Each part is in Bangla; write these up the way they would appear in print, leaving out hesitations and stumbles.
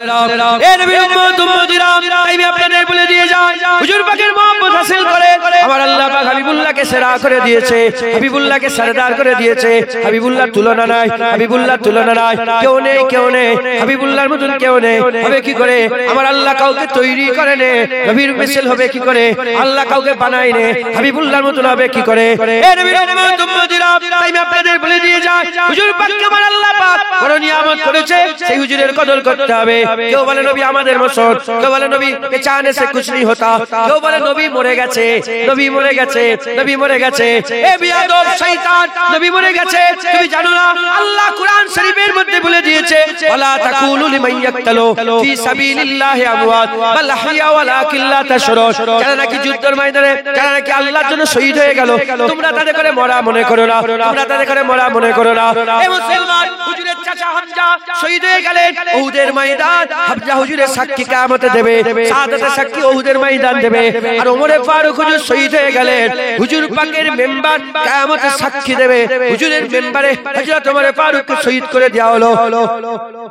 এ নবীর উম্মত উম্মতিরা, আমি আপনাদের বলে দিয়ে যাই, হুজুর পাকের মহব্বত হাসিল করে আমার আল্লাহ পাক হাবিবুল্লাহকে সেরা করে দিয়েছে, হাবিবুল্লাহকে সরদার করে দিয়েছে। হাবিবুল্লাহর তুলনা নাই, হাবিবুল্লাহর তুলনা নাই, কেউ নেই, কেউ নেই হাবিবুল্লাহর মতন, কেউ নেই। হবে কি করে? আমার আল্লাহ কাউকে তৈরি করে নে, নবীর মিছিল হবে কি করে? আল্লাহ কাউকে বানায় নে, হাবিবুল্লাহর মতন হবে কি করে? এ নবীর উম্মত উম্মতিরা, আমি আপনাদের বলে দিয়ে যাই, হুজুর পাককে আমার আল্লাহ পাক বড় নিয়ামত করেছে, সেই হুজুরের কদর করতে হবে। কেউ বলে নবী আমাদের মসন, কেউ বলে নবী কে চাহনে সে কুছ नहीं होता, কেউ বলে নবী মরে গেছে, নবী মরে গেছে, নবী মরে গেছে। এ বিয়াদব শয়তান, নবী মরে গেছে তুমি জানো না? আল্লাহ কুরআন শরীফের মধ্যে বলে দিয়েছে, ওয়ালা তাকুলু লিমান ইয়াকতালু ফি সাবিলিল্লাহি আমওয়াত বাল আহইয়া ওয়ালাকিন লা তাশউরুন। যারা নাকি যুদ্ধের ময়দানে, যারা নাকি আল্লাহর জন্য শহীদ হয়ে গেল, তোমরা তাদের করে মরা মনে করো না, তোমরা তাদের করে মরা মনে করো না। এ মুসলমান, হুজুরের চাচা হামজা শহীদ হয়ে গেলেন উহুদের ময়দান, হামজা হুজুরের সাক্ষী কিয়ামতে দেবে, শাহাদাতের সাক্ষী উহুদের ময়দান দেবে। আর ওমরে ফারুক হুজুর শহীদ হয়ে গেলেন, হুজুর পাকের মেম্বার কিয়ামতে সাক্ষী দেবে। হুজুরের মেম্বারে হযরত ওমরে ফারুককে শহীদ করে দেওয়া হলো।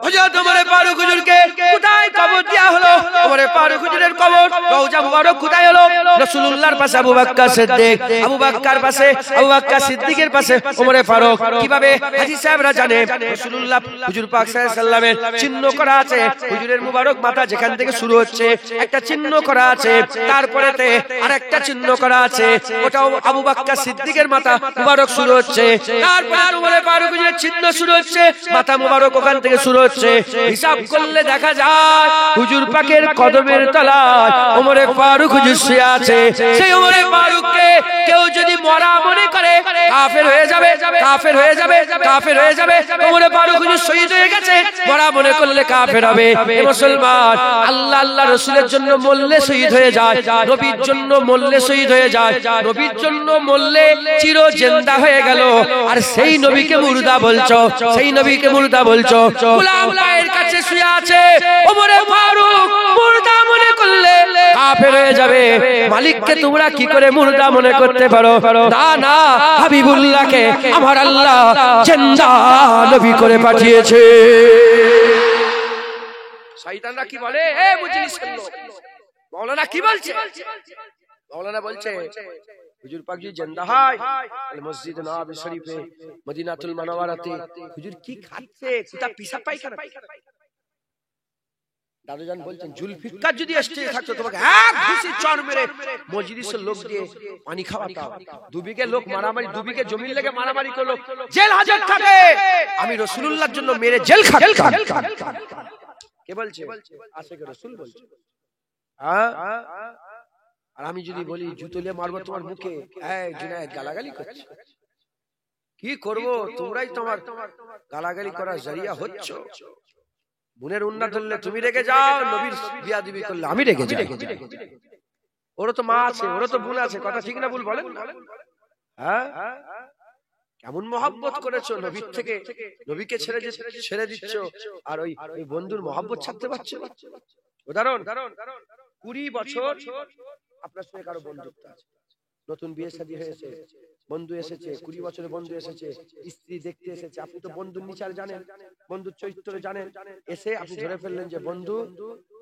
হযরত ওমরে ফারুক হুজুরকে কোথায় কবর দেওয়া হলো? ওমরে ফারুক হুজুরের কবর রওজা মুবারক কোথায় হলো? রাসূলুল্লাহর পাশে আবু বকর সিদ্দিক, আবু বকর পাশে আবু বকর সিদ্দিকের পাশে ওমরে ফারুক। কিভাবে? হাদিস সাহেবরা জানে, রাসূলুল্লাহ হুজুর পাক সাল্লাল্লাহু আলাইহি সাল্লামের চিহ্ন করা আছে, হুজুরের মুবারক মাথা যেখান থেকে শুরু হচ্ছে একটা চিহ্ন করা আছে, তারপরেতে আরেকটা চিহ্ন করা আছে, ওটাও আবু বকর সিদ্দিকের মাথা মুবারক শুরু হচ্ছে, তারপরে ওমরে ফারুক হুজুরের চিহ্ন শুরু হচ্ছে, মাথা মুবারক ওখান থেকে শুরু হচ্ছে। হিসাব করলে দেখা যায় হুজুর পাকের কদমের তলায় ওমরে ফারুক হুজুর শুয়ে আছে। সেই ওমরে ফারুককে কেউ যদি মরা মনে করে কাফের হয়ে যাবে, কাফের হয়ে যাবে, কাফের হয়ে যাবে। ওমরে ফারুক হুজুর শহীদ হয়ে গেছে, মরা মনে করলে কাফের হবে। এ মুসলমান, আল্লাহ আল্লাহ রাসূলের জন্য মরলে শহীদ হয়ে যায়, নবীর জন্য মরলে শহীদ হয়ে যায়, নবীর জন্য মরলে চির জিন্দা হয়ে গেল। আর সেই নবীকে মুর্দা বলছো, সেই নবীকে মুর্দা বলছো। গোলাম পায়ের কাছে শুয়ে আছে, ওমরে ফারুক মুর্দা মনে করলে কাফের হয়ে যাবে। মালিককে তোমরা কি করে মুর্দা মনে করতে পারো? না না, হাবিবুল্লাহকে আমার আল্লাহ জিন্দা নবী করে পাঠিয়েছে। শয়তানরা কি বলে? এ মুজলিসের লোক, মাওলানা কি বলছে? মাওলানা বলছে হুজুর পাক জি জিন্দা হয়, মসজিদ নববী শরীফে মদিনাতুল মুনাওয়ারাতে হুজুর কি খাচ্ছে? কোথা পিসাব পায়খানা? দাদুজান বলছেন জুলফিকার যদি স্টেজে থাকতো তোমাকে এক ঘুষি চড় মেরে মজলিসের লোক দিয়ে পানি খাওয়াতাম। দুবিঘে লোক মারামারি, দুবিঘে জমির লেগে মারামারি করলো, জেল হাজত থাকে, আমি রাসূলুল্লাহর জন্য মেরে জেল খাটতাম। কে বলছে? আশিক রাসূল বলছে। আর আমি যদি বলি জুতোলে মারবো তোমার মুখে, এই জুনায়েদ গালাগালি করছে, কি করব? তোমরাই তোমার গালাগালি করার জরিয়া হচ্ছ। বোনের উন্না ধরলে তুমি রেগে যাও, নবীর বিয়াদবি করলে আমি রেগে যাই। ওরও তো মা আছে, ওরও তো বোন আছে, কথা ঠিক না ভুল বলেন? হ্যাঁ, কেমন মহব্বত করেছো নবীর থেকে, নবীকে ছেড়ে দিচ্ছ, আর ওই বন্ধুর মহব্বত ছাড়তে পারছো? উদাহরণ, 20 বছর আপনার সঙ্গে কারো বন্ধুত্ব আছে, নতুন বিয়ে শাদী হয়েছে, বন্ধু এসেছে, 20 বছরের বন্ধু এসেছে, স্ত্রী দেখতে এসেছে, আপনি তো বন্ধুর নিচার জানেন, বন্ধুর চরিত্র জানেন, এসে আপনি ধরে ফেললেন যে বন্ধু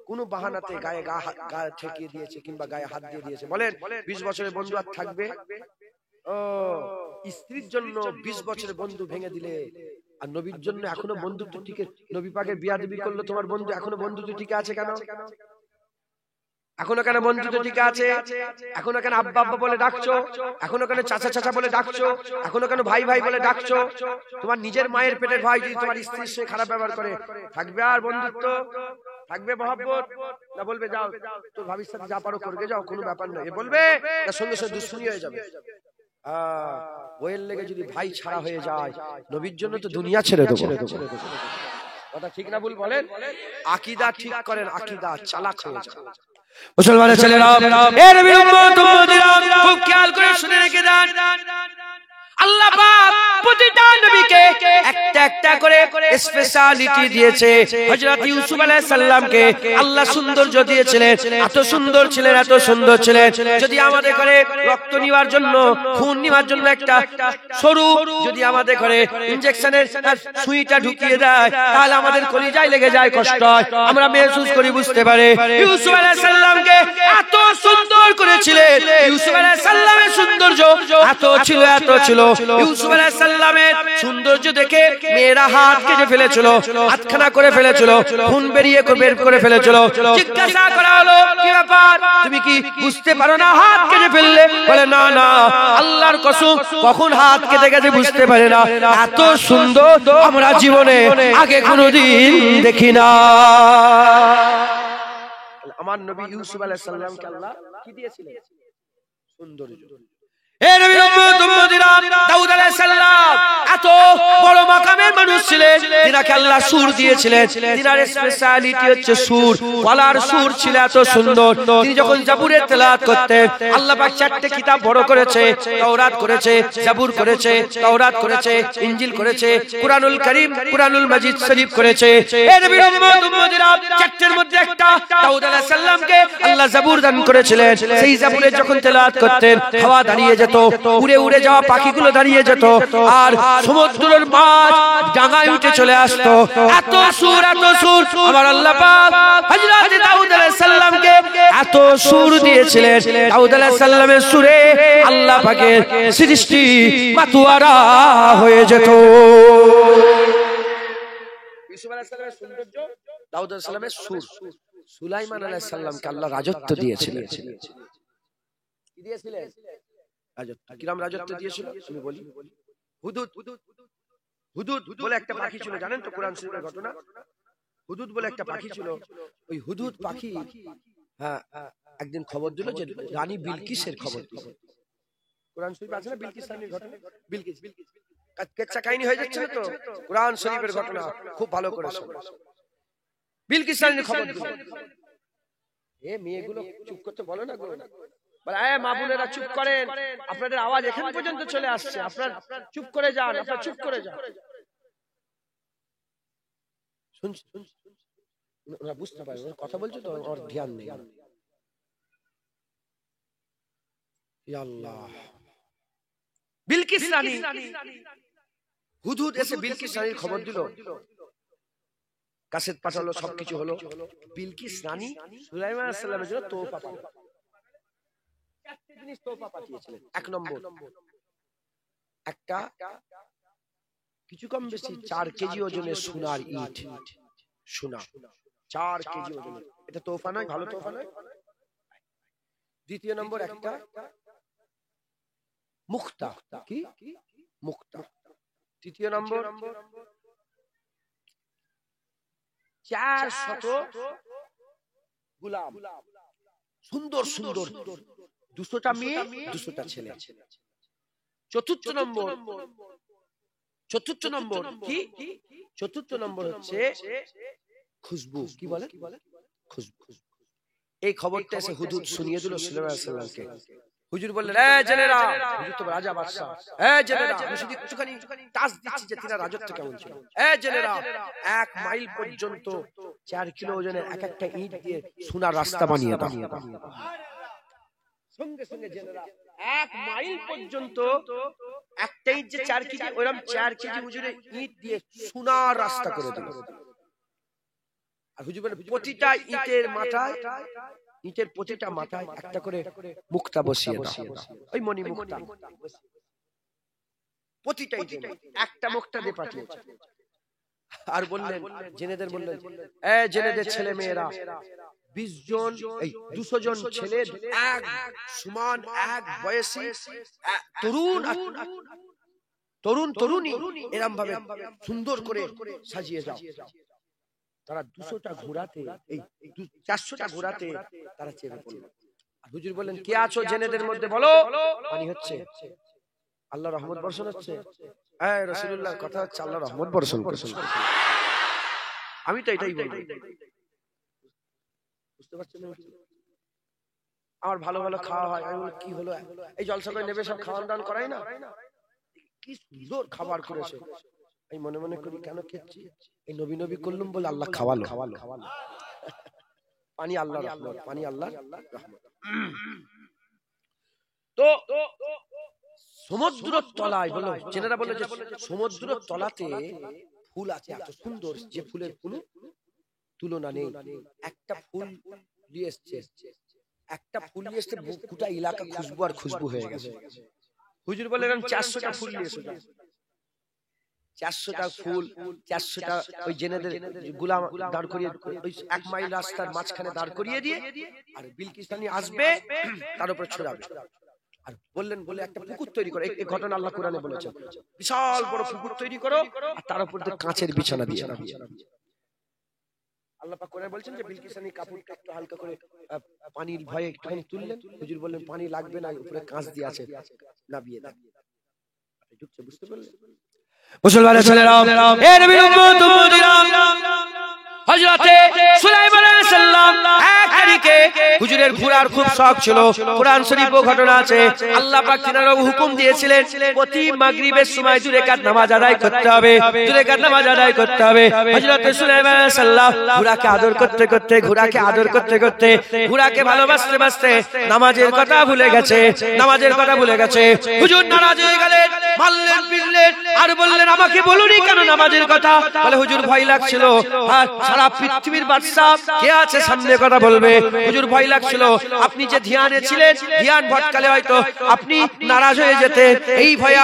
কোন বাহানাতে গায়ে গা ঠেকিয়ে দিয়েছে কিংবা গায়ে হাত দিয়ে দিয়েছে। বলেন 20 বছরের বন্ধু আর থাকবে? ও স্ত্রীর জন্য 20 বছরের বন্ধু ভেঙে দিলে, আর নবীর জন্য এখনো বন্ধুত্ব টিকে, নবী পাকের বিয়াদবি করলো তোমার বন্ধু, এখনো বন্ধুত্ব টিকে আছে কেন? এখনো কেন বন্ধুত্ব টিকে আছে? এখনো কেন আব্বা আব্বা বলে ডাকছো? এখনো কেন চাচা চাচা বলে ডাকছো? এখনো কেন ভাই ভাই বলে ডাকছো? তোমার নিজের মায়ের পেটের ভাই যদি তোমার স্ত্রীর সাথে খারাপ ব্যবহার করে, থাকবে আর বন্ধুত্ব? থাকবে মহব্বত? না বলবে যাও তোর ভাবির সাথে যা পারো করবে যাও, কোনো ব্যাপার নয়? এ বলবে না সঙ্গে সঙ্গে দুশ্মনী হয়ে যাবে। বইয়ের লেগে যদি ভাই ছাড়া হয়ে যায়, নবীর জন্য তো দুনিয়া ছেড়ে দেবো। কথা ঠিক না ভুল বলেন? আকীদা ঠিক করেন, আকীদা চালাক হয়ে যায়। মুসলমানের ছেলেরা, এ নবীর উম্মত উম্মতিরা, খুব খেয়াল করে শুনে রেখে দেন। আল্লাহ পাক প্রতিটা নবীকে একটা একটা করে স্পেশালিটি দিয়েছে। হযরত ইউসুফ আলাইহিস সালামকে আল্লাহ সৌন্দর্য দিয়েছিলেন, এত সুন্দর ছিলেন, এত সুন্দর ছিলেন। যদি আমাদের ঘরে রক্ত নেওয়ার জন্য, খুন নেওয়ার জন্য একটা সরু যদি আমাদের ঘরে ইনজেকশনের সুইটা ঢুকিয়ে দেয়, তাহলে আমাদের কলিজায় লেগে যায়, কষ্ট হয়, আমরা মেহসুস করি, বুঝতে পারে। ইউসুফ আলাইহিস সালামকে এত সুন্দর করেছিলেন। ইউসুফ আলাইহিস সালামের সৌন্দর্য এত ছিল, এত ছিল। ইউসুফ আলাইহিস সালামের সৌন্দর্য দেখে মেয়েরা হাত কেটে ফেলেছিল, হাতখানা করে ফেলেছিল, খুন বের করে ফেলেছিল। জিজ্ঞাসা করা হলো, কি ব্যাপার, তুমি কি বুঝতে পারো না হাত কেটে ফেললে? বলে, না না, আল্লাহর কসম, কখন হাত কেটে গেছে বুঝতে পারে না। এত সুন্দর আমরা জীবনে আগে কোনোদিন দেখি না। আমার নবী ইউসুফ আলাইহিস সালামকে আল্লাহ কি দিয়েছিলেন? সৌন্দর্য। দাউদ আলাইহিস সালাম এত বড় মাকামের মানুষ ছিলেন, তিনাকে আল্লাহ সুর দিয়েছিলেন। তিনার স্পেশালিটি হচ্ছে সুর, গলার সুর ছিল এত সুন্দর। তিনি যখন জাবুরের তেলাওয়াত করতেন, আল্লাহ পাক চারটি কিতাব বড় করেছে, তাওরাত করেছে, জাবুর করেছে, তাওরাত করেছে, ইনজিল করেছে, কুরআনুল কারীম, কুরআনুল মাজিদ শরীফ করেছে। এই নবীর উম্মত-উম্মতিরা চারটির মধ্যে একটা দাউদ আলাইহিস সালামকে আল্লাহ জাবুর দান করেছিলেন। সেই জাবুরে যখন তেলাওয়াত করতেন, হাওয়া দাঁড়িয়ে যেত, উড়ে উড়ে যাওয়া পাখিগুলো দাঁড়িয়ে যেত, আর সমুদ্রের মাছ ডাঙায় উঠে চলে আসতো। এত সুর, এত সুর। আমার আল্লাহ পাক হযরত দাউদ আলাইহিস সালামকে এত সুর দিয়েছিলেন। দাউদ আলাইহিস সালামের সুরে আল্লাহ পাকের সৃষ্টি মাতোয়ারা হয়ে যেত। ইউসুফ আলাইহিস সালামের সৌন্দর্য, দাউদ আলাইহিস সালামের সুর। সুলাইমান আলাইহিস সালামকে আল্লাহ রাজত্ব দিয়েছিলেন। কি দিয়েছিলেন? কিরাম রাজত্ব দিয়েছিল আমি বলি। হুদুদ, হুদুদ বলে একটা পাখি ছিল, জানেন তো কোরআন শরীফের ঘটনা? হুদুদ বলে একটা পাখি ছিল। ওই হুদুদ পাখি একদিন খবর দিল যে রানী বিলকিসের খবর দিল। কোরআন শরীফ আছে না বিলকিস রানীর ঘটনা? বিলকিস কেচ্ছা কাহিনী হয়ে যাচ্ছে না তো, কোরআন শরীফের ঘটনা খুব ভালো করে শোনো। বিলকিস রানীর খবর দিল। এ মেয়েগুলো চুপ করতে বলো না গো। মা বোনেরা চুপ করেন, আপনাদের আওয়াজ এখান পর্যন্ত চলে আসছে, আপনার চুপ করে যান, আপনার চুপ করে যান। ওরা বুঝতে পারে, ওরা কথা বলছে তো, ওর ধ্যান নেই। আল্লাহ, বিলকিস রানী, হুদহুদ এসে বিলকিস রানীর খবর দিল, কাসেট পাঠালো, সবকিছু হলো। বিলকিস রানী সুলাইমান আলাইহিস সালামের জন্য তোহফা পাঠালো। চারটি জিনিস তোহফা পাঠিয়েছিলেন। এক নম্বর, একটা কিছু কম বেশি 4 কেজি ওজনের সোনার ইট, সোনা 4 কেজি ওজনের। এটা তোহফা নয়? ভালো তোহফা নয়? দ্বিতীয় নম্বর, একটা মুক্তা। কি? মুক্তা। তৃতীয় নম্বর, 400 গোলাম, সুন্দর সুন্দর, 200টা মেয়ে, 200টা ছেলে। চতুর্থ নম্বর কি? চতুর্থ নম্বর হচ্ছে খুশবু। কি বলে? খুশবু। এই খবরটা এসে হুদুদ শুনিয়ে দিল সুলাইমান আলাইহিস সালামকে। হুজুর বললেন, এ জেনেরা, হুজুর তো রাজা বাদশা, এ জেনেরা, আমি শুধু একটুখানি টাচ দিচ্ছি যে তিনার রাজত্ব কেমন ছিল। এ জেনেরা, 1 মাইল পর্যন্ত 4 কিলো ওজনের এক একটা ইট দিয়ে সোনার রাস্তা বানিয়ে দাও। সঙ্গে সঙ্গে জেনেরা 1 মাইল পর্যন্ত একটা ইট যে 4 কেজি, ওরকম 4 কেজি ওজনের ইট দিয়ে সোনার রাস্তা করে দিল। আর হুজুর বলেন, প্রতিটা ইটের মাথায়, ইটের প্রতিটা মাথায় একটা করে মুক্তা বসিয়ে দাও, ওই মণি মুক্তা। প্রতিটা ইটের একটা মুক্তা দিয়ে পাঠিয়েছে। আর বললেন, জেনেদের বললেন, এ জেনেদের ছেলে মেয়েরা, 20 জন, এই 200 জন ছেলে, এক সমান, এক বয়সী তরুণী, এরকম ভাবে সুন্দর করে সাজিয়ে দাও। তারা 200টা ঘোড়াতে, এই 400টা ঘোড়াতে তারা চেপে পড়ল। হুজুর বললেন, কে আছো জেনেদের মধ্যে বলো? পানি হচ্ছে, আল্লাহ রহমত বর্ষণ হচ্ছে। হ্যাঁ, রাসূলুল্লাহর কথা হচ্ছে, আল্লাহ রহমত বর্ষণ করছেন। আমি তো এটাই বলবো। বুঝতে পারছেন? আমার ভালো ভালো খাওয়া হয়। আমি বলি, কি হলো, এই জলসা করে নেবে সব খাওয়ান দান করাই না? কি সুন্দর খাবার করেছে। আমি মনে মনে করি কেন খেয়েছি, এই নবী নবী করলাম বলে আল্লাহ খাওয়ালো। পানি আল্লাহর রহমত, পানি আল্লাহর রহমত। তো সমুদ্রের তলায় বলো, জেনেরা বলে যে সমুদ্রের তলাতে ফুল আছে এত সুন্দর, যে ফুলের কোনো তুলনা নেই। একটা ফুল নিয়ে এসছে, একটা ফুল নিয়ে এসছে, গোটা এলাকা খুশবু আর খুশবু হয়ে গেছে। হুজুর বললেন 400টা ফুল নিয়ে এসো, 400টা ফুল, 400টা ওই জেনেদের গোলাম দাঁড় করিয়ে ওই 1 মাইল রাস্তার মাঝখানে দাঁড় করিয়ে দিয়ে, আর বিলকিস রানী আসবে তার উপর ছড়াবে। আর বললেন বলে একটা পুকুর তৈরি করো, এই ঘটনা আল্লাহ কোরআনে বলেছেন, বিশাল বড় পুকুর তৈরি করো আর তার উপর দিয়ে কাঁচের বিছানা দিয়ে। আল্লাহ পাক কোরআনে বলছেন যে বিলকিস রানী কাপড়টা একটু হালকা করে পানির ভয়ে একটুখানি তুললেন। হুজুর বললেন পানি লাগবে না, উপরে কাঁচ দিয়ে আছে, নাবিয়ে দাও। ঢুকছে, বুঝতে পারলেন? মুসলমানের ছেলেরা, এ নবীর উম্মত উম্মতিরা, হযরতে সুলাইমান আলাইহিস সালাম এক তারিখে হুজুরের ঘোড়ার খুব শখ ছিল। কোরআন শরীফে ঘটনা আছে, আল্লাহ পাক তিনারও হুকুম দিয়েছিলেন প্রতি মাগরিবের সময় 2 রাকাত নামাজ আদায় করতে হবে, 2 রাকাত নামাজ আদায় করতে হবে। হযরতে সুলাইমান আলাইহিস সালাম ঘোড়াকে আদর করতে করতে, ঘোড়াকে আদর করতে করতে, ঘোড়াকে ভালোবাসতে বাসতে নামাজের কথা ভুলে গেছে, নামাজের কথা ভুলে গেছে। হুজুর নারাজ হয়ে গেলেন, মারলেন পিটলেন আর বললেন আমাকে বলুনি কেন নামাজের কথা? বলে হুজুর ভয় লাগছিল, সারা পৃথিবীর বাদশা কে আছে সামনে কথা বলবে। হুজুর ভয় লাগছিল, আপনি যে ধ্যানে ছিলেন, ধ্যান ভটকালে হয়তো আপনি নারাজ হয়ে যেতেন, এই ভয়ে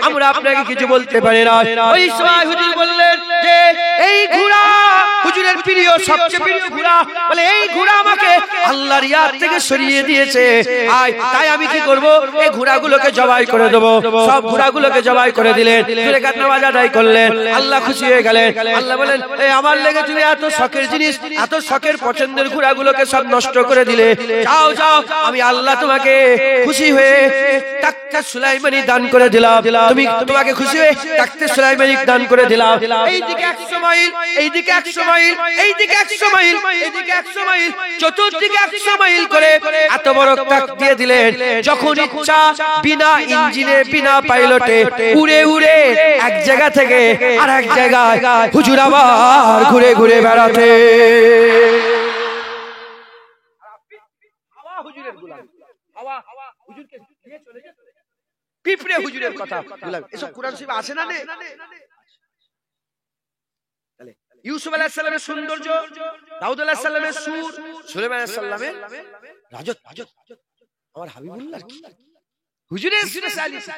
আমরা আপনাকে কিছু বলতে পারি না। ওই সময় হুজুর বললেন যে এই ঘোড়া হুজুরের প্রিয়, সবচেয়ে প্রিয় ঘোড়া, বলে এই ঘোড়া আমাকে আল্লাহর ইয়াদ থেকে সরিয়ে দিয়েছে, তাই আমি কি করব, এই ঘোড়াগুলোকে জবাই করে দেব। সব ঘোড়াগুলোকে জবাই করে দিলেন, 2 রাকাত নামাজ আদায় করলেন। আল্লাহ খুশি হয়ে গেলেন। আল্লাহ বলেন এই আমার লেগে তুমি এত শখের জিনিস, এত শখের পছন্দের ঘোড়াগুলোকে সব নষ্ট করে দিলে, যাও যাও, আমি আল্লাহ তোমাকে খুশি হয়ে তাকতে সুলাইমানি দান করে দিলাম। তোমাকে খুশি হয়ে তাকতে সুলাইমানি দান করে দিলাম। এইদিকে 100 মাইল, এইদিকে 100 মাইল, এইদিকে 100 মাইল, এইদিকে 100 মাইল, চতুর্দিকে 100 মাইল করে এত বড় তাক দিয়ে দিলেন, যখন ইচ্ছা বিনা ইঞ্জিনে, বিনা পাইলটে উড়ে উড়ে এক জায়গা থেকে আর এক জায়গায় হুজুর আবার ঘুরে ঘুরে বেড়াতে। হুজুরের গোলাম, হাওয়া হুজুরকে নিয়ে চলে যেত। পিঁপড়ে হুজুরের কথা বললাম, এসব কোরআন শরীফে আছে না? তাহলে ইউসুফ আলাইহিস সালামের সৌন্দর্য, দাউদ আলাইহিস সালামের সুর, সুলাইমান আলাইহিস সালামের রাজত, আমার হাবিবুল্লাহ কি হুজুরের স্পেশালিস্ট।